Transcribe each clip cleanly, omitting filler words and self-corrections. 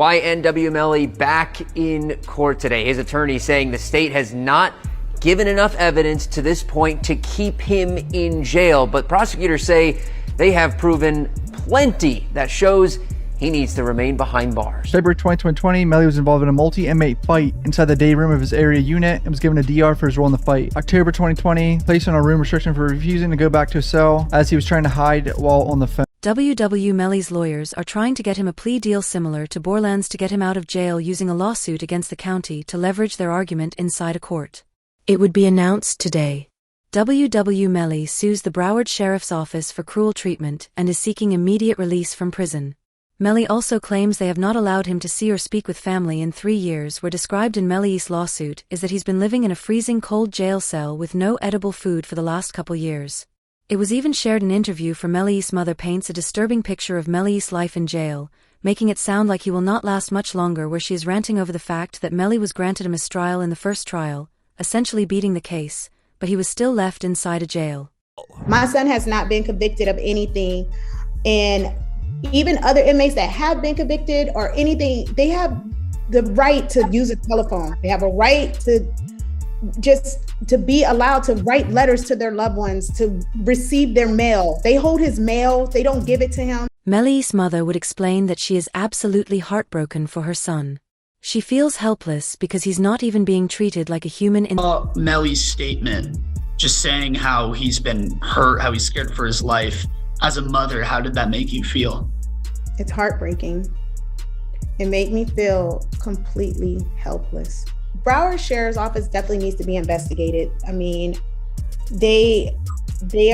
YNW Melly back in court today. His attorney saying the state has not given enough evidence to this point to keep him in jail, but prosecutors say they have proven plenty that shows he needs to remain behind bars. February 2020, Melly was involved in a multi-inmate fight inside the day room of his area unit and was given a DR for his role in the fight. October 2020, placed on a room restriction for refusing to go back to his cell as he was trying to hide while on the phone. YNW Melly's lawyers are trying to get him a plea deal similar to Borland's to get him out of jail using a lawsuit against the county to leverage their argument inside a court. It would be announced today. YNW Melly sues the Broward Sheriff's Office for cruel treatment and is seeking immediate release from prison. Melly also claims they have not allowed him to see or speak with family in 3 years. Where described in Melly's lawsuit is that he's been living in a freezing cold jail cell with no edible food for the last couple years. It was even shared an interview for Melly's mother paints a disturbing picture of Melly's life in jail, making it sound like he will not last much longer, where she is ranting over the fact that Melly was granted a mistrial in the first trial, essentially beating the case, but he was still left inside a jail. My son has not been convicted of anything, and even other inmates that have been convicted or anything, they have the right to use a telephone. They have a right to be allowed to write letters to their loved ones, to receive their mail. They hold his mail, they don't give it to him. Melly's mother would explain that she is absolutely heartbroken for her son. She feels helpless because he's not even being treated like a human. Melly's statement, just saying how he's been hurt, how he's scared for his life. As a mother, how did that make you feel? It's heartbreaking. It made me feel completely helpless. Broward Sheriff's Office definitely needs to be investigated. I mean, they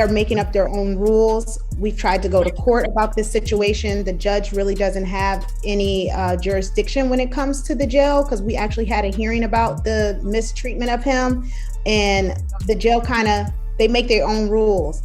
are making up their own rules. We've tried to go to court about this situation. The judge really doesn't have any jurisdiction when it comes to the jail, because we actually had a hearing about the mistreatment of him, and the jail they make their own rules.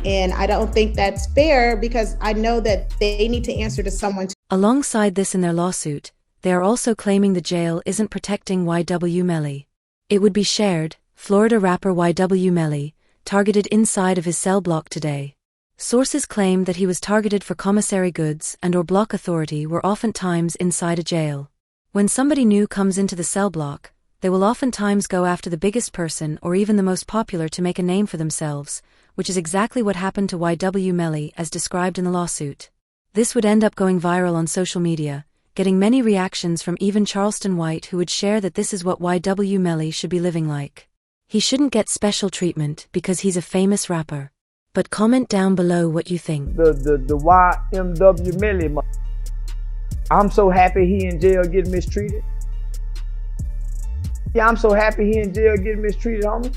And I don't think that's fair, because I know that they need to answer to someone. Alongside this in their lawsuit, they are also claiming the jail isn't protecting YNW Melly. It would be shared, Florida rapper YNW Melly, targeted inside of his cell block today. Sources claim that he was targeted for commissary goods and/or block authority were oftentimes inside a jail. When somebody new comes into the cell block, they will oftentimes go after the biggest person or even the most popular to make a name for themselves, which is exactly what happened to YNW Melly as described in the lawsuit. This would end up going viral on social media, getting many reactions from even Charleston White, who would share that this is what YNW Melly should be living like. He shouldn't get special treatment because he's a famous rapper. But comment down below what you think. The YNW Melly, I'm so happy he in jail getting mistreated. Yeah, I'm so happy he in jail getting mistreated, homie.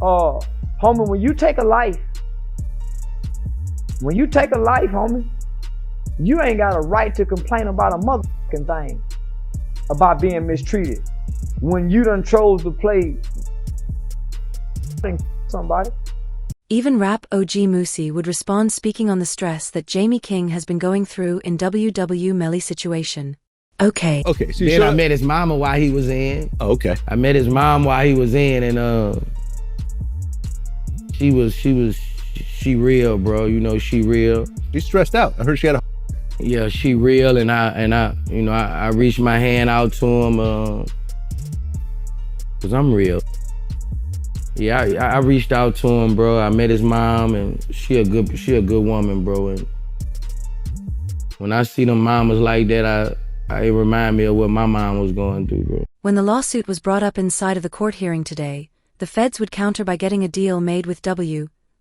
Homie, when you take a life, homie, you ain't got a right to complain about a motherfucking thing about being mistreated when you done chose to play somebody. Even rap OG Moosey would respond, speaking on the stress that Jamie King has been going through in YNW Melly situation. Okay, so then I met his mama while he was in. Oh, okay. I met his mom while he was in, and she real, bro. You know, she real. She's stressed out. I heard she had a... Yeah, she real, and I reached my hand out to him, cause I'm real. Yeah, I reached out to him, bro. I met his mom, and she a good woman, bro. And when I see them mamas like that, it remind me of what my mom was going through, bro. When the lawsuit was brought up inside of the court hearing today, the feds would counter by getting a deal made with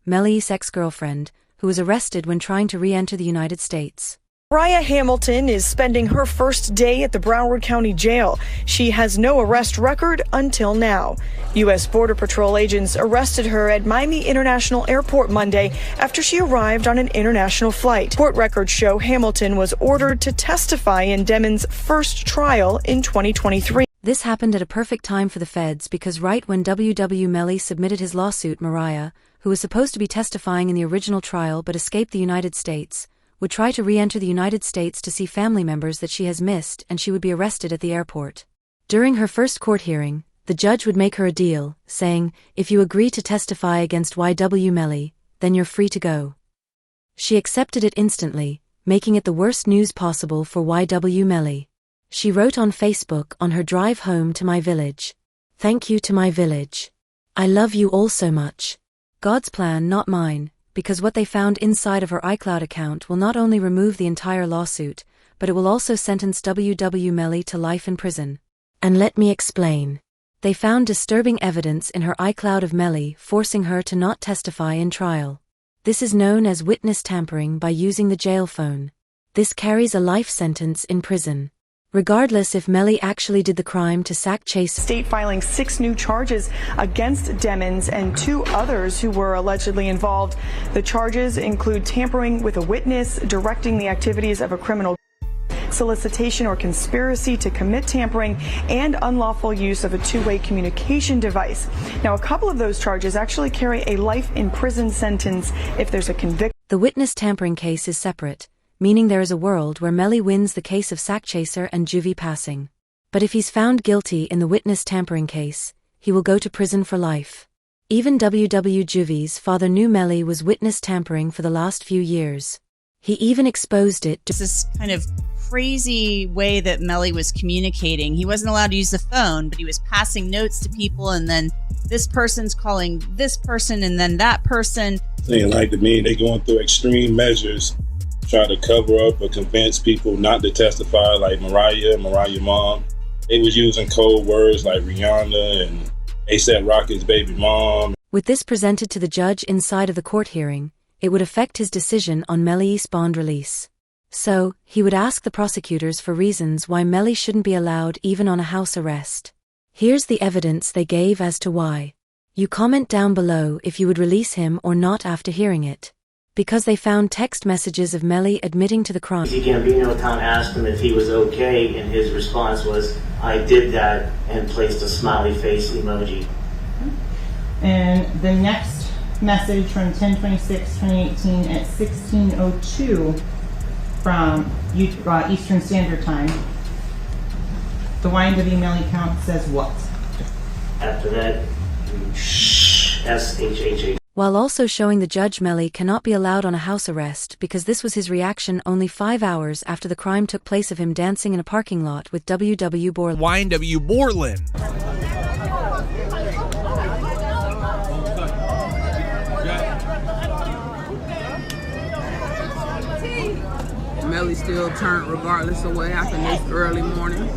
Melly's ex-girlfriend, who was arrested when trying to re-enter the United States. Mariah Hamilton is spending her first day at the Broward County Jail. She has no arrest record until now. U.S. Border Patrol agents arrested her at Miami International Airport Monday after she arrived on an international flight. Court records show Hamilton was ordered to testify in Demon's first trial in 2023. This happened at a perfect time for the feds, because right when YNW Melly submitted his lawsuit, Mariah, who was supposed to be testifying in the original trial but escaped the United States, would try to re-enter the United States to see family members that she has missed, and she would be arrested at the airport. During her first court hearing, the judge would make her a deal, saying, if you agree to testify against YNW Melly, then you're free to go. She accepted it instantly, making it the worst news possible for YNW Melly. She wrote on Facebook on her drive home to my village. Thank you to my village. I love you all so much. God's plan, not mine, because what they found inside of her iCloud account will not only remove the entire lawsuit, but it will also sentence YNW Melly to life in prison. And let me explain. They found disturbing evidence in her iCloud of Melly, forcing her to not testify in trial. This is known as witness tampering by using the jail phone. This carries a life sentence in prison. Regardless if Melly actually did the crime to sack Chase. State filing 6 new charges against Demmons and 2 others who were allegedly involved. The charges include tampering with a witness, directing the activities of a criminal, solicitation or conspiracy to commit tampering, and unlawful use of a two-way communication device. Now, a couple of those charges actually carry a life in prison sentence if there's a conviction. The witness tampering case is separate, meaning there is a world where Melly wins the case of sack chaser and juvie passing. But if he's found guilty in the witness tampering case, he will go to prison for life. Even YNW Juvie's father knew Melly was witness tampering for the last few years. He even exposed it to this kind of crazy way that Melly was communicating. He wasn't allowed to use the phone, but he was passing notes to people, and then this person's calling this person and then that person. Saying like to me, they going through extreme measures, try to cover up or convince people not to testify, like Mariah mom. They was using code words like Rihanna and A$AP Rocky's baby mom. With this presented to the judge inside of the court hearing, it would affect his decision on Melly's bond release. So, he would ask the prosecutors for reasons why Melly shouldn't be allowed even on a house arrest. Here's the evidence they gave as to why. You comment down below if you would release him or not after hearing it. Because they found text messages of Melly admitting to the crime. Gambino asked him if he was okay, and his response was, I did that, and placed a smiley face emoji. And the next message from 10/26/2018 at 16:02 from Eastern Standard Time. The YNW Melly count says what? After that, SHHH. While also showing the judge Melly cannot be allowed on a house arrest because this was his reaction only 5 hours after the crime took place of him dancing in a parking lot with YNW Borland. YNW Borland. Melly still turned regardless of what happened this early morning.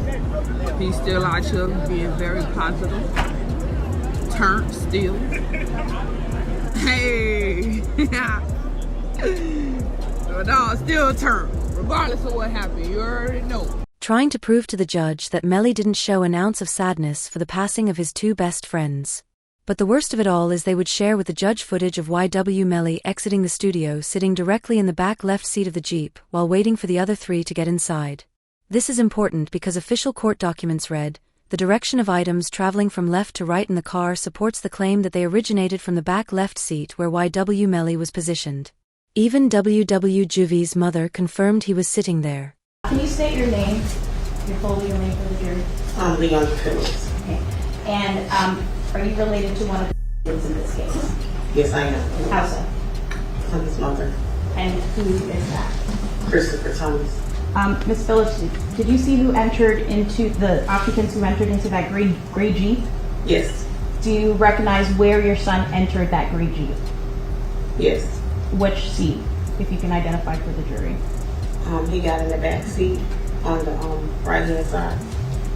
He's still out here being very positive. Turned still. Hey! The dog still turned, regardless of what happened. You already know. Trying to prove to the judge that Melly didn't show an ounce of sadness for the passing of his 2 best friends. But the worst of it all is they would share with the judge footage of YNW Melly exiting the studio sitting directly in the back left seat of the Jeep while waiting for the other 3 to get inside. This is important because official court documents read, the direction of items traveling from left to right in the car supports the claim that they originated from the back left seat where YNW Melly was positioned. Even YNW Juvie's mother confirmed he was sitting there. Can you state your name, your full legal name for the jury? Leon Phillips. Okay. And are you related to one of the kids in this case? Yes, I am. How so? I'm his mother. And who is that? Christopher Thomas. Ms. Phillips, did you see who entered into the occupants who entered into that gray Jeep? Yes. Do you recognize where your son entered that gray Jeep? Yes. Which seat, if you can identify for the jury? He got in the back seat on the right hand side.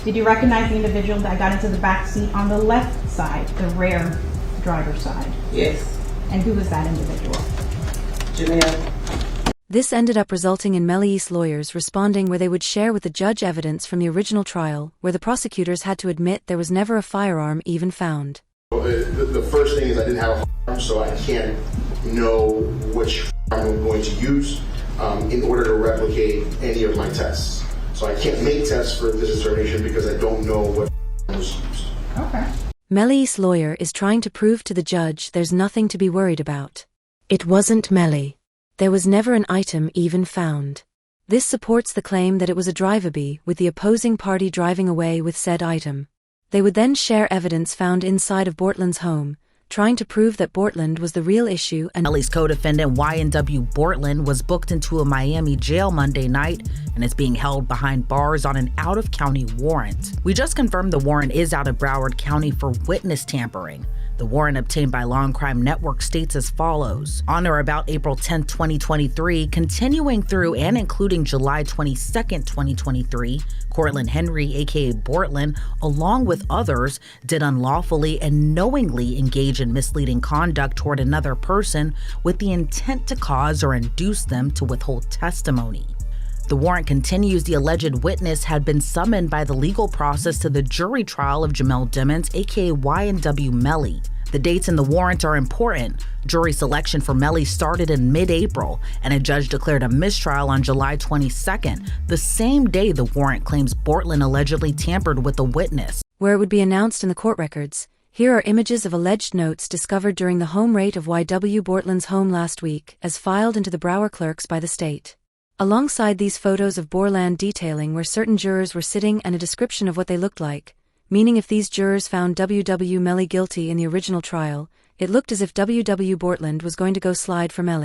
Did you recognize the individual that got into the back seat on the left side, the rear driver's side? Yes. And who was that individual? Janelle. This ended up resulting in Melly's lawyers responding where they would share with the judge evidence from the original trial, where the prosecutors had to admit there was never a firearm even found. The first thing is I didn't have a firearm, so I can't know which firearm I'm going to use in order to replicate any of my tests. So I can't make tests for this determination because I don't know what was used. Okay. Melly's lawyer is trying to prove to the judge there's nothing to be worried about. It wasn't Melly. There was never an item even found. This supports the claim that it was a drive-by, with the opposing party driving away with said item. They would then share evidence found inside of Bortland's home, trying to prove that Bortland was the real issue and Melly's co-defendant YNW Bortland was booked into a Miami jail Monday night and is being held behind bars on an out-of-county warrant. We just confirmed the warrant is out of Broward County for witness tampering. The warrant obtained by Law and Crime Network states as follows. On or about April 10, 2023, continuing through and including July 22, 2023, Cortland Henry, aka Bortland, along with others, did unlawfully and knowingly engage in misleading conduct toward another person with the intent to cause or induce them to withhold testimony. The warrant continues the alleged witness had been summoned by the legal process to the jury trial of Jamel Dimmons, aka YNW Melly. The dates in the warrant are important. Jury selection for Melly started in mid-April, and a judge declared a mistrial on July 22nd, the same day the warrant claims Bortland allegedly tampered with the witness. where it would be announced in the court records. Here are images of alleged notes discovered during the home raid of YW Bortland's home last week, as filed into the Broward clerks by the state. Alongside these photos of Borland detailing where certain jurors were sitting and a description of what they looked like, meaning if these jurors found YW Melly guilty in the original trial, it looked as if YW Bortland was going to go slide for Melly.